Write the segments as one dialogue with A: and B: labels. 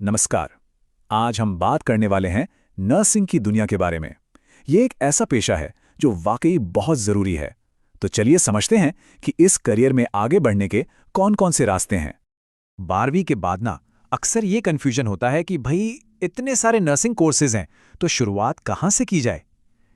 A: नमस्कार। आज हम बात करने वाले हैं नर्सिंग की दुनिया के बारे में। ये एक ऐसा पेशा है जो वाकई बहुत ज़रूरी है। तो चलिए समझते हैं कि इस करियर में आगे बढ़ने के कौन-कौन से रास्ते हैं।
B: 12वीं के बाद ना अक्सर ये कन्फ्यूजन होता है कि भाई इतने सारे नर्सिंग कोर्सेज हैं तो शुरुआत कहाँ से की जाए।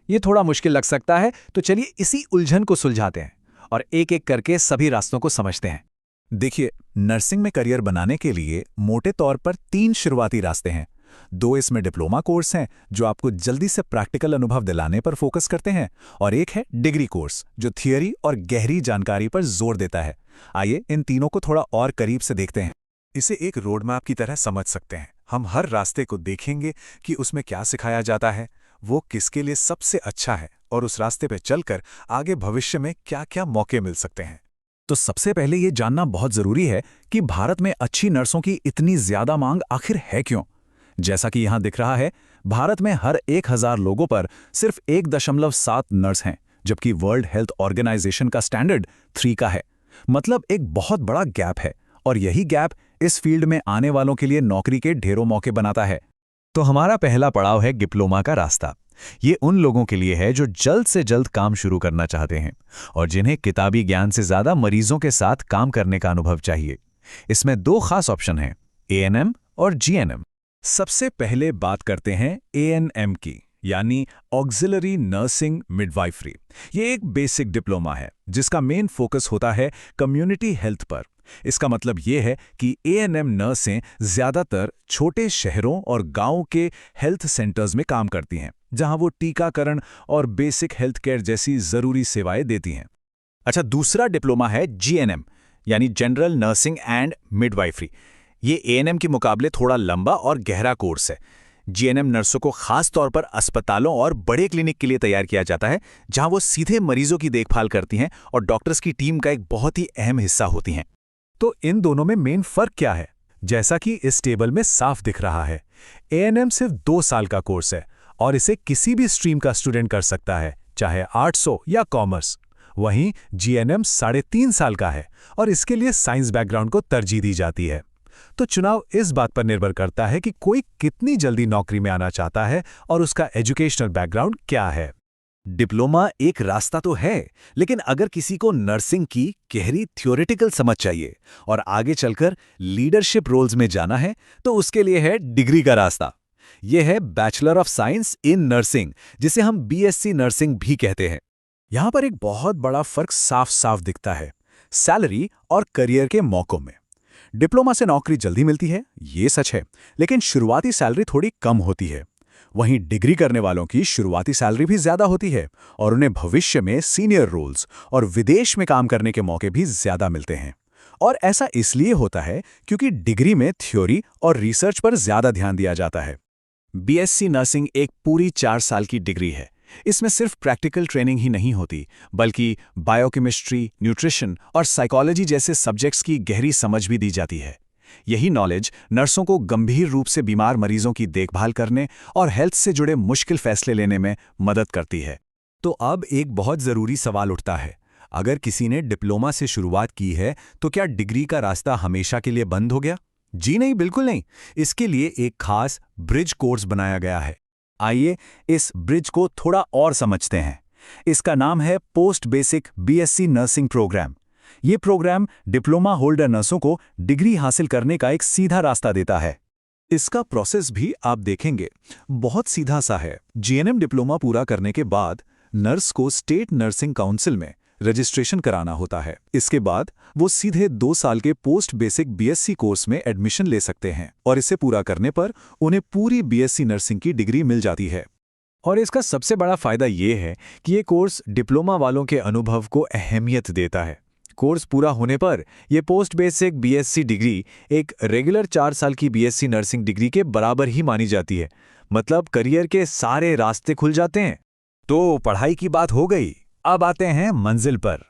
B: ये थोड़ा मुश्किल लग सकता है, तो चलिए इसी उलझन को सुलझाते हैं और एक एक करके सभी रास्तों को समझते हैं।
A: देखिए, नर्सिंग में करियर बनाने के लिए मोटे तौर पर 3 शुरुआती रास्ते हैं। 2 इसमें डिप्लोमा कोर्स हैं जो आपको जल्दी से प्रैक्टिकल अनुभव दिलाने पर फोकस करते हैं, और एक है डिग्री कोर्स जो थियरी और गहरी जानकारी पर जोर देता है। आइए इन तीनों को थोड़ा और करीब से देखते हैं। इसे एक रोड मैप की तरह समझ सकते हैं। हम हर रास्ते को देखेंगे कि उसमें क्या सिखाया जाता है, वो किसके लिए सबसे अच्छा है, और उस रास्ते पर चलकर आगे भविष्य में क्या-क्या मौके मिल सकते हैं। तो सबसे पहले ये जानना बहुत जरूरी है कि भारत में अच्छी नर्सों की इतनी ज्यादा मांग आखिर है क्यों। जैसा कि यहां दिख रहा है, भारत में हर 1000 लोगों पर सिर्फ 1.7 नर्स हैं, जबकि वर्ल्ड हेल्थ ऑर्गेनाइजेशन का स्टैंडर्ड 3 का है। मतलब एक बहुत बड़ा गैप है, और यही गैप इस फील्ड में आने वालों के लिए नौकरी के ढेरों मौके बनाता है।
B: तो हमारा पहला पड़ाव है डिप्लोमा का रास्ता। ये उन लोगों के लिए है जो जल्द से जल्द काम शुरू करना चाहते हैं और जिन्हें किताबी ज्ञान से ज्यादा मरीजों के साथ काम करने का अनुभव चाहिए। इसमें 2 खास ऑप्शन हैं, एएनएम और जीएनएम।
A: सबसे पहले बात करते हैं एएनएम की, यानी ऑक्सिलरी नर्सिंग मिडवाइफरी। ये एक बेसिक डिप्लोमा है जिसका मेन फोकस होता है कम्युनिटी हेल्थ पर। इसका मतलब ये है कि एएनएम नर्सें ज़्यादातर छोटे शहरों और गांवों के हेल्थ सेंटर्स में काम करती हैं, जहां वो टीकाकरण और बेसिक हेल्थ केयर जैसी ज़रूरी सेवाएं देती हैं। अच्छा, दूसरा डिप्लोमा है जीएनएम, यानी जनरल नर्सिंग एंड मिडवाइफरी। ये एएनएम के मुकाबले थोड़ा लंबा और गहरा कोर्स है। जीएनएम नर्सों को खास तौर पर अस्पतालों और बड़े क्लिनिक के लिए तैयार किया जाता है, जहां वो सीधे मरीजों की देखभाल करती हैं और डॉक्टर्स की टीम का एक बहुत ही अहम हिस्सा होती हैं। तो इन दोनों में मेन फर्क क्या है? जैसा कि इस टेबल में साफ दिख रहा है, एएनएम सिर्फ 2 साल का कोर्स है और इसे किसी भी स्ट्रीम का स्टूडेंट कर सकता है, चाहे आर्ट्स हो या कॉमर्स। वहीं जीएनएम 3.5 साल का है और इसके लिए साइंस बैकग्राउंड को तरजीह दी जाती है। तो चुनाव इस बात पर निर्भर करता है कि कोई कितनी जल्दी नौकरी में आना चाहता है और उसका एजुकेशनल बैकग्राउंड क्या है।
B: डिप्लोमा एक रास्ता तो है, लेकिन अगर किसी को नर्सिंग की गहरी थ्योरेटिकल समझ चाहिए और आगे चलकर लीडरशिप रोल्स में जाना है, तो उसके लिए है डिग्री का रास्ता। यह है bachelor of science in nursing, जिसे हम बीएससी नर्सिंग भी कहते हैं।
A: यहां पर एक बहुत बड़ा फर्क साफ साफ दिखता है, सैलरी और करियर के मौकों में। डिप्लोमा से नौकरी जल्दी मिलती है, ये सच है, लेकिन शुरुआती सैलरी थोड़ी कम होती है। वहीं डिग्री करने वालों की शुरुआती सैलरी भी ज्यादा होती है और उन्हें भविष्य में सीनियर रोल्स और विदेश में काम करने के मौके भी ज्यादा मिलते हैं। और ऐसा इसलिए होता है क्योंकि डिग्री में थ्योरी और रिसर्च पर ज्यादा ध्यान दिया जाता है। बीएससी नर्सिंग एक पूरी 4 साल की डिग्री है। इसमें सिर्फ प्रैक्टिकल ट्रेनिंग ही नहीं होती, बल्कि बायोकेमिस्ट्री, न्यूट्रिशन और साइकोलॉजी जैसे सब्जेक्ट्स की गहरी समझ भी दी जाती है। यही नॉलेज नर्सों को गंभीर रूप से बीमार मरीजों की देखभाल करने और हेल्थ से जुड़े मुश्किल फैसले लेने में मदद करती है।
B: तो अब एक बहुत ज़रूरी सवाल उठता है, अगर किसी ने डिप्लोमा से शुरुआत की है तो क्या डिग्री का रास्ता हमेशा के लिए बंद हो गया? जी नहीं, बिल्कुल नहीं। इसके लिए एक खास ब्रिज कोर्स बनाया गया है।
A: आइए इस ब्रिज को थोड़ा और समझते हैं। इसका नाम है post basic BSc nursing programme. ये प्रोग्राम डिप्लोमा होल्डर नर्सों को डिग्री हासिल करने का एक सीधा रास्ता देता है। इसका प्रोसेस भी आप देखेंगे बहुत सीधा सा है। जीएनएम डिप्लोमा पूरा करने के बाद नर्स को स्टेट नर्सिंग काउंसिल में रजिस्ट्रेशन कराना होता है। इसके बाद वो सीधे 2 साल के पोस्ट बेसिक बीएससी कोर्स में एडमिशन ले सकते हैं और इसे पूरा करने पर उन्हें पूरी बीएससी नर्सिंग की डिग्री मिल जाती है।
B: और इसका सबसे बड़ा फायदा ये है कि ये कोर्स डिप्लोमा वालों के अनुभव को अहमियत देता है। कोर्स पूरा होने पर यह पोस्ट बेसिक बीएससी डिग्री एक रेगुलर 4 साल की बीएससी नर्सिंग डिग्री के बराबर ही मानी जाती है। मतलब करियर के सारे रास्ते खुल जाते हैं।
A: तो पढ़ाई की बात हो गई, अब आते हैं मंजिल पर।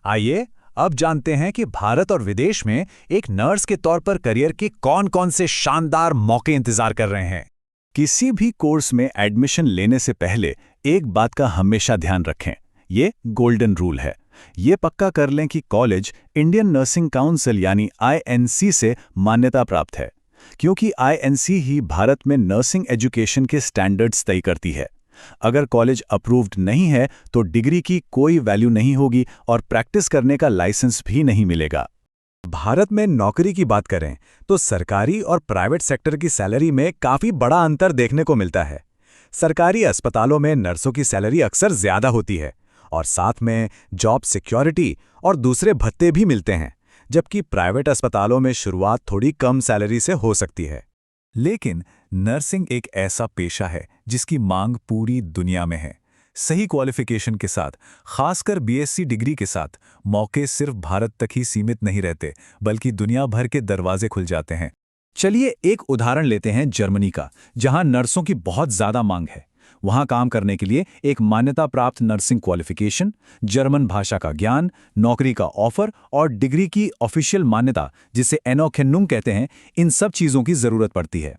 A: आइए अब जानते हैं कि भारत और विदेश में एक नर्स के तौर पर करियर के कौन-कौन से शानदार मौके इंतजार कर रहे हैं। किसी भी कोर्स में एडमिशन लेने से पहले एक बात का हमेशा ध्यान रखें, ये गोल्डन रूल है। ये पक्का कर लें कि कॉलेज इंडियन नर्सिंग काउंसिल यानी आईएनसी से मान्यता प्राप्त है। क्योंकि आईएनसी ही भारत में नर्सिंग एजुकेशन के स्टैंडर्ड्स तय करती है। अगर कॉलेज अप्रूव्ड नहीं है तो डिग्री की कोई वैल्यू नहीं होगी और प्रैक्टिस करने का लाइसेंस भी नहीं मिलेगा। भारत में नौकरी की बात करें तो सरकारी और प्राइवेट सेक्टर की सैलरी में काफ़ी बड़ा अंतर देखने को मिलता है। सरकारी अस्पतालों में नर्सों की सैलरी अक्सर ज़्यादा होती है और साथ में जॉब सिक्योरिटी और दूसरे भत्ते भी मिलते हैं, जबकि प्राइवेट अस्पतालों में शुरुआत थोड़ी कम सैलरी से हो सकती है। लेकिन नर्सिंग एक ऐसा पेशा है जिसकी मांग पूरी दुनिया में है। सही क्वालिफिकेशन के साथ, खासकर बीएससी डिग्री के साथ, मौके सिर्फ भारत तक ही सीमित नहीं रहते, बल्कि दुनिया भर के दरवाजे खुल जाते हैं। चलिए एक उदाहरण लेते हैं जर्मनी का, जहां नर्सों की बहुत ज़्यादा मांग है। वहां काम करने के लिए एक मान्यता प्राप्त नर्सिंग क्वालिफिकेशन, जर्मन भाषा का ज्ञान, नौकरी का ऑफर और डिग्री की ऑफिशियल मान्यता, जिसे एनोखेन्नुंग कहते हैं, इन सब चीज़ों की ज़रूरत पड़ती है।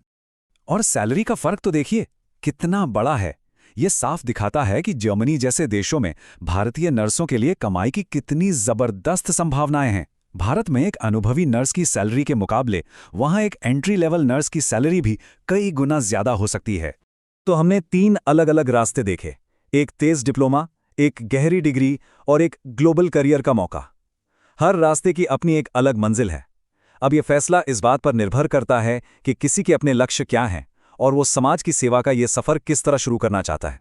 A: और सैलरी का फ़र्क तो देखिए कितना बड़ा है। ये साफ दिखाता है कि जर्मनी जैसे देशों में भारतीय नर्सों के लिए कमाई की कितनी ज़बरदस्त संभावनाएं हैं। भारत में एक अनुभवी नर्स की सैलरी के मुकाबले वहां एक एंट्री लेवल नर्स की सैलरी भी कई गुना ज़्यादा हो सकती है। तो हमने 3 अलग-अलग रास्ते देखे, एक तेज डिप्लोमा, एक गहरी डिग्री और एक ग्लोबल करियर का मौका। हर रास्ते की अपनी एक अलग मंजिल है। अब यह फैसला इस बात पर निर्भर करता है कि किसी के अपने लक्ष्य क्या हैं और वो समाज की सेवा का ये सफ़र किस तरह शुरू करना चाहता है।